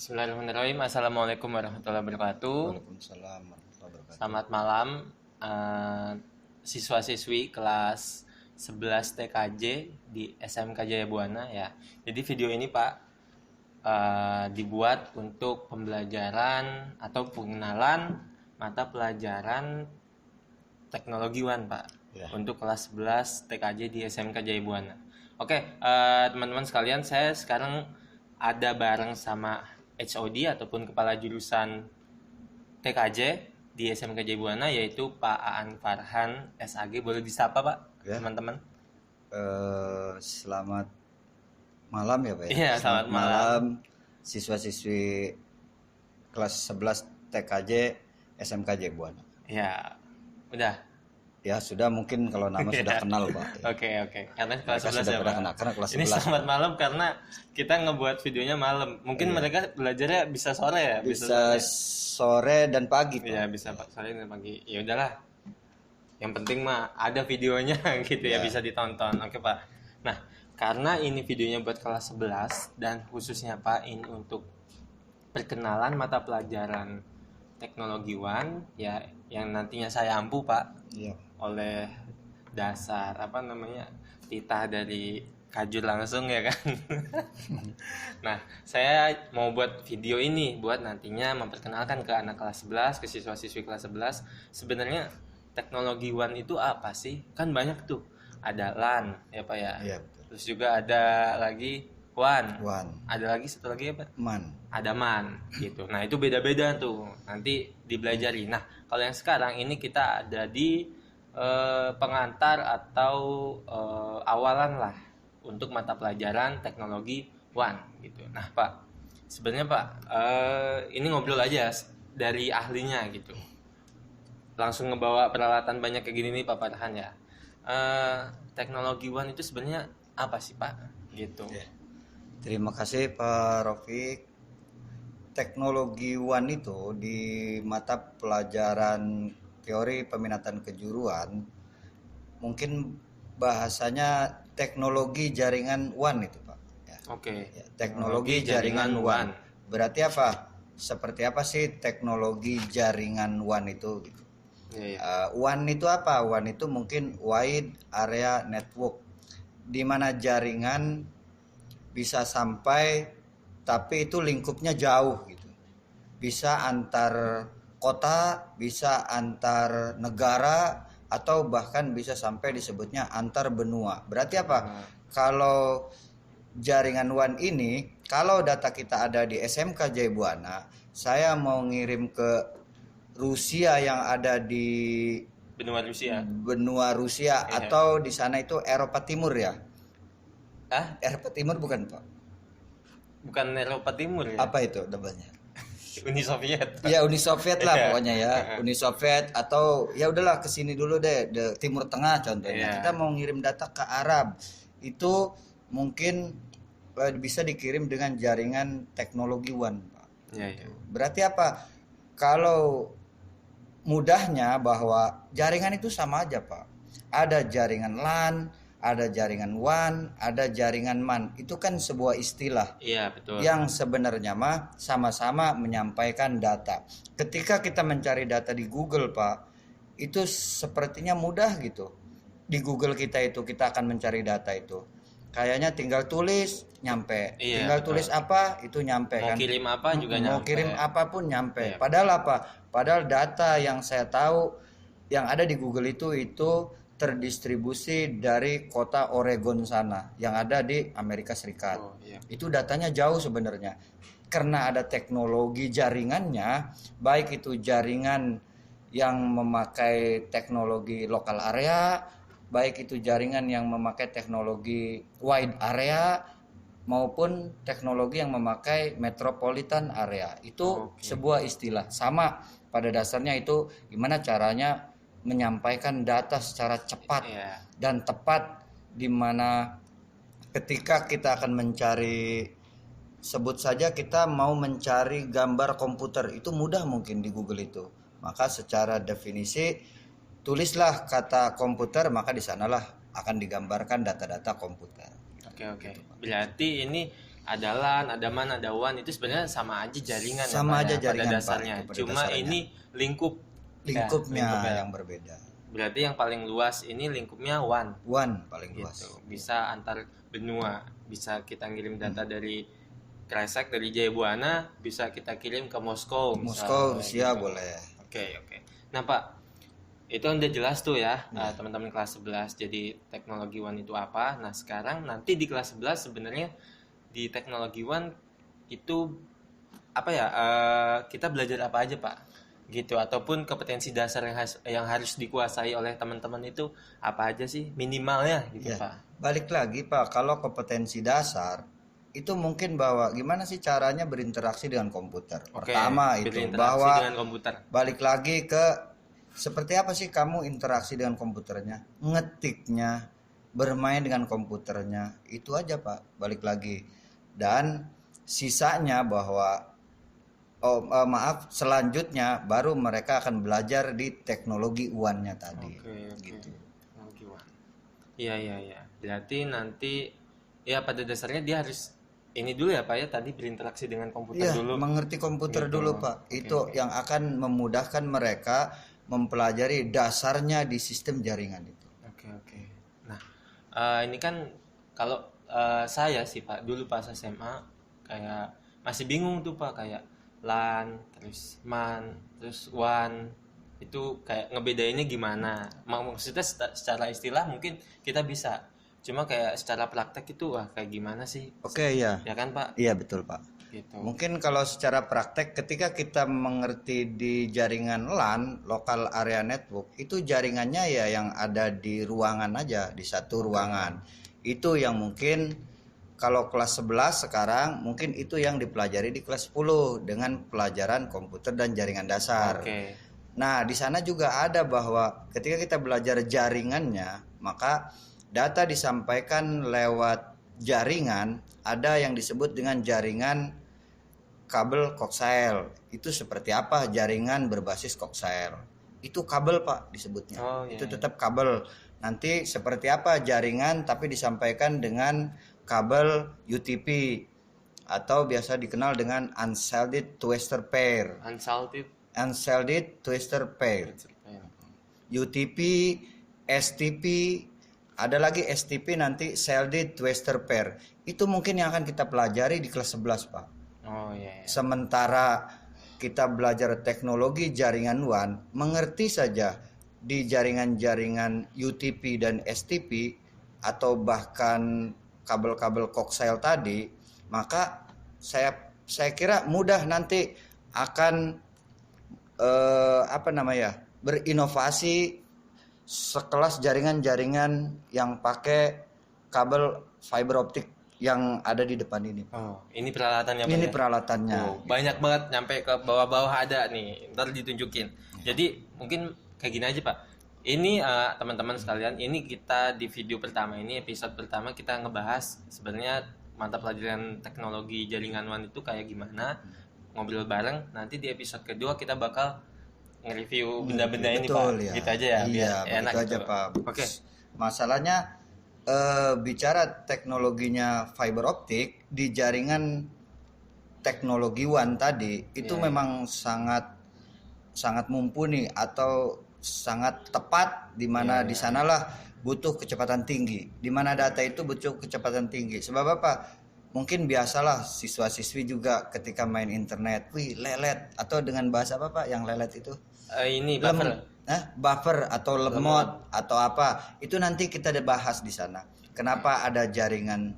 Bismillahirrahmanirrahim. Assalamualaikum warahmatullahi wabarakatuh. Waalaikumsalam warahmatullahi wabarakatuh. Selamat malam, siswa-siswi kelas 11 TKJ di SMK Jaya Buana ya. Jadi video ini Pak dibuat untuk pembelajaran atau pengenalan mata pelajaran teknologi Wan Pak Ya. untuk kelas 11 TKJ di SMK Jaya Buana. Oke, teman-teman sekalian, saya sekarang ada bareng sama HOD ataupun kepala jurusan TKJ di SMK Jaya Buana, yaitu Pak Aan Farhan SAG. Boleh disapa Pak, Ya. teman-teman? Selamat malam ya Pak ya. Iya, selamat malam. Siswa-siswi kelas 11 TKJ SMK Jaya Buana. Ya, udah. Ya sudah, mungkin kalau nama sudah kenal Pak. Ya. Oke. Karena kelas Mereka 11 sudah ya pernah Pak. kenal karena kelas Ini 11. selamat malam karena kita ngebuat videonya malam. Mungkin mereka belajarnya bisa sore ya, Bisa sore dan pagi Pak. Iya, bisa Pak, sore dan pagi. Ya udahlah. Yang penting mah ada videonya gitu ya, bisa ditonton. Oke Pak. Nah, karena ini videonya buat kelas 11 dan khususnya Pak ini untuk perkenalan mata pelajaran teknologi Wan ya, yang nantinya saya ampu Pak Iya. oleh dasar titah dari Kajur langsung ya kan. Nah, saya mau buat video ini buat nantinya memperkenalkan ke anak kelas 11, ke siswa-siswi kelas 11 sebenarnya teknologi WAN itu apa sih? Kan banyak tuh. Ada LAN ya Pak ya. Iya betul. Terus juga ada lagi WAN. Wan, Ada lagi satu lagi apa? man. Ada MAN gitu. Nah, itu beda-beda tuh. Nanti dipelajari. Nah, kalau yang sekarang ini kita ada di pengantar atau awalan lah untuk mata pelajaran teknologi WAN gitu. Nah, Pak, sebenarnya Pak, ini ngobrol aja dari ahlinya gitu. Langsung ngebawa peralatan banyak kayak gini nih Pak Farhan ya. Teknologi WAN itu sebenarnya apa sih Pak? Gitu. Ya. Terima kasih Pak Rofik. Teknologi WAN itu di mata pelajaran teori peminatan kejuruan mungkin bahasanya teknologi jaringan WAN itu Pak. Ya. Oke. Ya, teknologi jaringan WAN. Berarti apa? Seperti apa sih teknologi jaringan WAN itu? Gitu. Ya. WAN itu apa? WAN itu mungkin Wide Area Network, di mana jaringan bisa sampai tapi itu lingkupnya jauh gitu. Bisa antar kota, bisa antar negara, atau bahkan bisa sampai disebutnya antar benua. Berarti apa? Kalau jaringan WAN ini, kalau data kita ada di SMK Jaya Buana, saya mau ngirim ke Rusia yang ada di Benua Rusia. benua Rusia Iya. atau di sana itu Eropa Timur ya. Ah, Eropa Timur bukan Pak? bukan Eropa Timur ya? Apa itu namanya? Uni Soviet. Ya Uni Soviet lah Iya. pokoknya ya. Uni Soviet atau ya udahlah ke sini dulu deh, Timur Tengah Iya. contohnya. Kita mau ngirim data ke Arab. Itu mungkin bisa dikirim dengan jaringan teknologi WAN, Pak. Iya. Berarti apa? Kalau mudahnya bahwa jaringan itu sama aja Pak. Ada jaringan LAN, ada jaringan WAN, ada jaringan MAN. Itu kan sebuah istilah Iya, betul. yang sebenarnya mah sama-sama menyampaikan data. Ketika kita mencari data di Google Pak, itu sepertinya mudah gitu. Di Google kita itu kita akan mencari data itu. Kayaknya tinggal tulis nyampe. Iya, Tinggal betul. tulis apa itu nyampe Mau kan. kirim apa juga Mau nyampe. kirim apapun nyampe. Iya. Padahal apa? Padahal data yang saya tahu yang ada di Google itu terdistribusi dari kota Oregon sana yang ada di Amerika Serikat. Oh, iya. Itu datanya jauh sebenarnya. Karena ada teknologi jaringannya, baik itu jaringan yang memakai teknologi lokal area, baik itu jaringan yang memakai teknologi wide area maupun teknologi yang memakai metropolitan area. Itu Oke. sebuah istilah. Sama pada dasarnya itu gimana caranya menyampaikan data secara cepat Iya. dan tepat, di mana ketika kita akan mencari, sebut saja kita mau mencari gambar komputer, itu mudah mungkin di Google itu. Maka secara definisi tulislah kata komputer, maka di sanalah akan digambarkan data-data komputer. Oke. Berarti ini ada LAN, ada MAN, ada WAN, itu sebenarnya sama aja jaringan ya, Sama Pak, aja ya, jaringan, pada Pak, dasarnya. pada Cuma dasarnya. ini lingkup Lingkupnya lingkupnya. yang berbeda. Berarti yang paling luas ini lingkupnya WAN. WAN paling Gitu. luas. Bisa antar benua, bisa kita ngirim data dari Kresek, dari Jayabuana, bisa kita kirim ke Moskow. Moskow, Rusia gitu. boleh. Oke. Nah Pak, itu udah jelas tuh ya, teman-teman kelas 11. Jadi teknologi WAN itu apa? Nah sekarang nanti di kelas 11 sebenarnya di teknologi WAN itu apa ya? Kita belajar apa aja Pak? Gitu, ataupun kompetensi dasar yang harus dikuasai oleh teman-teman itu apa aja sih minimalnya gitu Ya, Pak? balik lagi Pak, kalau kompetensi dasar itu mungkin bahwa gimana sih caranya berinteraksi dengan komputer. Oke, Pertama itu berinteraksi bahwa dengan komputer. balik lagi ke seperti apa sih kamu interaksi dengan komputernya, ngetiknya, bermain dengan komputernya, itu aja Pak, balik lagi. Dan sisanya bahwa selanjutnya baru mereka akan belajar di teknologi UAN-nya tadi. Oke. Gitu. Teknologi WAN. Iya. Berarti nanti ya pada dasarnya dia harus ini dulu ya Pak ya, tadi berinteraksi dengan komputer Iya, dulu. mengerti komputer Gitu. dulu Pak. Itu yang akan memudahkan mereka mempelajari dasarnya di sistem jaringan itu. Oke. Nah, ini kan kalau saya sih Pak, dulu pas SMA kayak masih bingung tuh Pak, kayak LAN, terus MAN, terus WAN, itu kayak ngebedainnya gimana. Maksudnya secara istilah mungkin kita bisa, cuma kayak secara praktek itu wah kayak gimana sih? Oke, ya. Ya kan Pak? Iya, betul Pak. Gitu. Mungkin kalau secara praktek ketika kita mengerti di jaringan LAN, local area network, itu jaringannya ya yang ada di ruangan aja, di satu ruangan. Itu yang mungkin kalau kelas 11 sekarang mungkin itu yang dipelajari di kelas 10 dengan pelajaran komputer dan jaringan dasar. Oke. Nah, di sana juga ada bahwa ketika kita belajar jaringannya, maka data disampaikan lewat jaringan, ada yang disebut dengan jaringan kabel koaksial. Itu seperti apa jaringan berbasis koaksial? Itu kabel Pak disebutnya. Oh, iya, Itu tetap kabel. Nanti seperti apa jaringan tapi disampaikan dengan kabel UTP atau biasa dikenal dengan unshielded twister pair. Unshielded twister pair. UTP, STP, ada lagi STP nanti shielded twister pair. Itu mungkin yang akan kita pelajari di kelas 11 Pak. Oh iya. Sementara kita belajar teknologi jaringan WAN, mengerti saja di jaringan-jaringan UTP dan STP atau bahkan kabel-kabel koaksial tadi, maka saya kira mudah nanti akan berinovasi sekelas jaringan-jaringan yang pakai kabel fiber optik yang ada di depan ini. Oh, ini peralatannya Pak Ini ya? peralatannya. Oh, banyak banget nyampe ke bawah-bawah ada nih. Ntar ditunjukin. Jadi mungkin kayak gini aja Pak. Ini teman-teman sekalian, ini kita di video pertama ini, episode pertama kita ngebahas sebenarnya mata pelajaran teknologi jaringan WAN itu kayak gimana, ngobrol bareng. Nanti di episode kedua kita bakal nge-review benda-benda ini Betul, Pak. ya. Gitu aja ya, Iya, biar enak begitu aja gitu. Pak. Oke. Masalahnya bicara teknologinya fiber optik di jaringan teknologi WAN tadi itu memang sangat mumpuni atau sangat tepat, di mana di sanalah butuh kecepatan tinggi, di mana data itu butuh kecepatan tinggi. Sebab apa? Mungkin biasalah siswa-siswi juga ketika main internet, wih lelet, atau dengan bahasa apa Pak yang lelet itu? Ini buffer. Buffer atau lemot atau apa? Itu nanti kita bahas di sana. Kenapa ada jaringan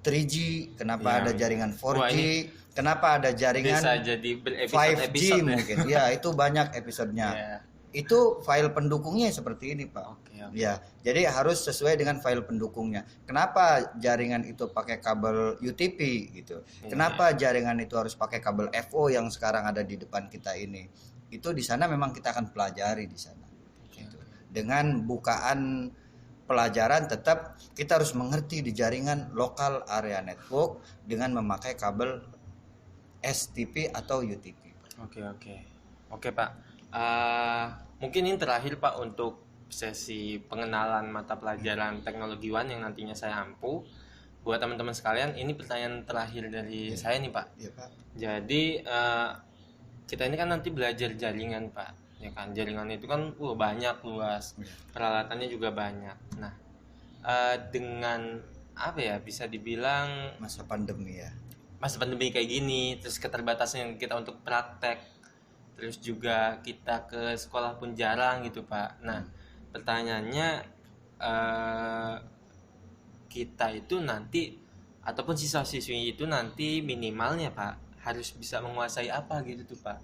3G? Kenapa ada jaringan 4G? Kenapa ada jaringan bisa jadi 5G mungkin? Ya, itu banyak episodenya. Itu file pendukungnya seperti ini Pak. Ya, jadi harus sesuai dengan file pendukungnya. Kenapa jaringan itu pakai kabel UTP gitu? Kenapa jaringan itu harus pakai kabel FO yang sekarang ada di depan kita ini? Itu di sana memang kita akan pelajari di sana. Gitu. Dengan bukaan pelajaran tetap kita harus mengerti di jaringan local area network dengan memakai kabel STP atau UTP. Oke Pak. Mungkin ini terakhir Pak untuk sesi pengenalan mata pelajaran teknologi WAN yang nantinya saya ampu, buat teman-teman sekalian, ini pertanyaan terakhir dari saya nih Pak. Iya Pak. Jadi kita ini kan nanti belajar jaringan Pak, ya kan? Jaringan itu kan banyak, luas, peralatannya juga banyak. Nah, dengan apa ya, bisa dibilang Masa pandemi ya. masa pandemi kayak gini, terus keterbatasan kita untuk praktek, terus juga kita ke sekolah pun jarang gitu Pak. Nah, pertanyaannya, kita itu nanti ataupun siswa-siswi itu nanti minimalnya Pak harus bisa menguasai apa gitu tuh Pak,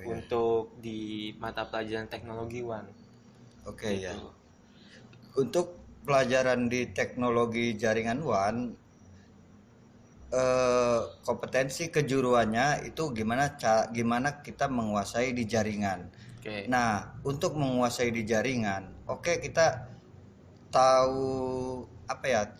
untuk di mata pelajaran teknologi Wan. Oke Gitu. ya. Untuk pelajaran di teknologi jaringan WAN, kompetensi kejuruannya itu gimana kita menguasai di jaringan. Oke. Nah, untuk menguasai di jaringan, kita tahu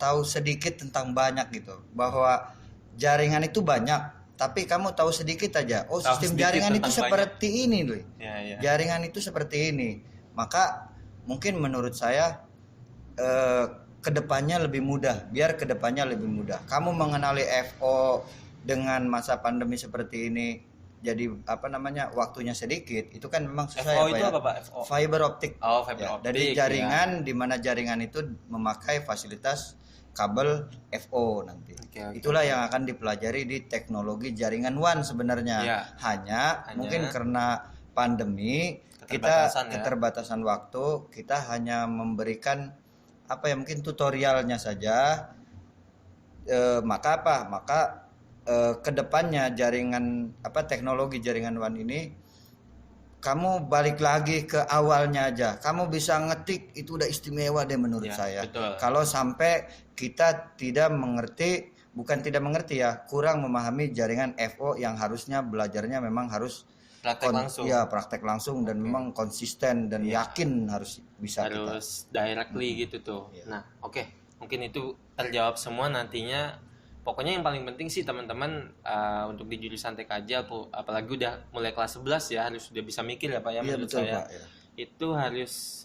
tahu sedikit tentang banyak gitu, bahwa jaringan itu banyak, tapi kamu tahu sedikit aja. Tahu Sistem sedikit jaringan itu tentang seperti ini loh. Ya. Jaringan itu seperti ini. Maka mungkin menurut saya kedepannya lebih mudah. Biar kedepannya lebih mudah. Kamu mengenali FO dengan masa pandemi seperti ini, jadi waktunya sedikit, itu kan memang susah. FO itu apa Pak? FO? Fiber optik. Oh, fiber optik. Dari jaringan, di mana jaringan itu memakai fasilitas kabel FO nanti. Oke. Itulah yang akan dipelajari di teknologi jaringan WAN sebenarnya. Ya. Hanya mungkin karena pandemi, keterbatasan waktu, kita hanya memberikan mungkin tutorialnya saja. Maka kedepannya jaringan teknologi jaringan WAN ini, kamu balik lagi ke awalnya aja. Kamu bisa ngetik, itu udah istimewa deh menurut saya. Betul. Kalau sampai kita kurang memahami jaringan FO yang harusnya belajarnya memang harus praktek langsung dan memang konsisten dan yakin harus bisa harus directly gitu tuh. Nah, mungkin itu terjawab semua nantinya. Pokoknya yang paling penting sih teman-teman, untuk di jurusan TKJ, apalagi udah mulai kelas 11 ya, harus sudah bisa mikir ya Pak ya, menurut betul, saya. Pak, ya. Itu harus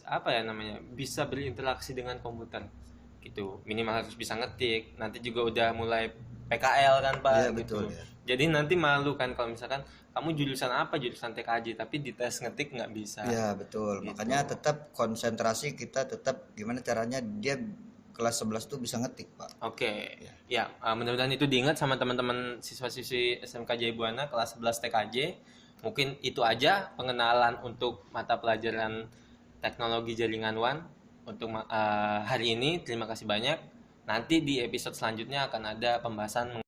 bisa berinteraksi dengan komputer gitu. Minimal harus bisa ngetik. Nanti juga udah mulai PKL kan Pak. Iya, gitu. betul ya. Jadi nanti malu kan kalau misalkan kamu jurusan apa, jurusan TKJ, tapi di tes ngetik nggak bisa. Iya betul. Gitu. Makanya tetap konsentrasi kita, tetap gimana caranya dia kelas 11 tuh bisa ngetik Pak. Oke. Ya, mudah-mudahan itu diingat sama teman-teman siswa-siswi SMK Jaya Buana kelas 11 TKJ. Mungkin itu aja pengenalan untuk mata pelajaran teknologi jaringan WAN untuk hari ini. Terima kasih banyak. Nanti di episode selanjutnya akan ada pembahasan